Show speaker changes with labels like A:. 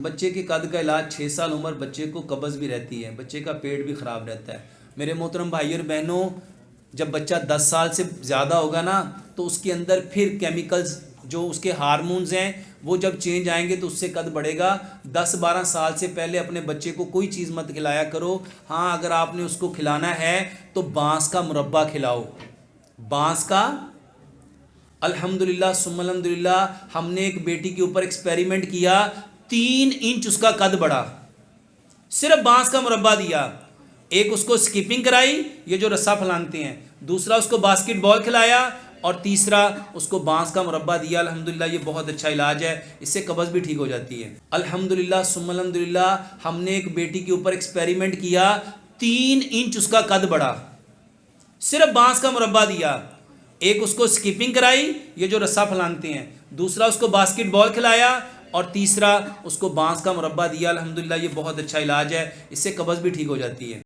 A: بچے کے قد کا علاج 6 سال عمر بچے کو قبض بھی رہتی ہے، بچے کا پیٹ بھی خراب رہتا ہے۔ میرے محترم بھائی اور بہنوں، جب بچہ 10 سال سے زیادہ ہوگا نا تو اس کے اندر پھر کیمیکلز جو اس کے ہارمونز ہیں وہ جب چینج آئیں گے تو اس سے قد بڑھے گا۔ 10-12 سال سے پہلے اپنے بچے کو کوئی چیز مت کھلایا کرو۔ ہاں اگر آپ نے اس کو کھلانا ہے تو بانس کا مربع کھلاؤ، بانس کا۔ الحمدللہ ثم الحمدللہ ہم نے ایک بیٹی کے اوپر ایکسپیریمنٹ کیا، 3 انچ اس کا قد بڑھا، صرف بانس کا مربع دیا۔ ایک اس کو سکیپنگ کرائی، یہ جو رسہ پھلانگتے ہیں، دوسرا اس کو باسکٹ بال کھلایا، اور تیسرا اس کو بانس کا مربع دیا۔ الحمدللہ یہ بہت اچھا علاج ہے، اس سے قبض بھی ٹھیک ہو جاتی ہے۔ الحمدللہ ثم الحمدللہ ہم نے ایک بیٹی کے اوپر ایکسپیریمنٹ کیا، 3 انچ اس کا قد بڑھا، صرف بانس کا مربع دیا۔ ایک اس کو سکیپنگ کرائی، یہ جو رسہ پھلانگتے ہیں، دوسرا اس کو باسکٹ بال کھلایا، اور تیسرا اس کو بانس کا مربع دیا۔ الحمدللہ یہ بہت اچھا علاج ہے، اس سے قبض بھی ٹھیک ہو جاتی ہے۔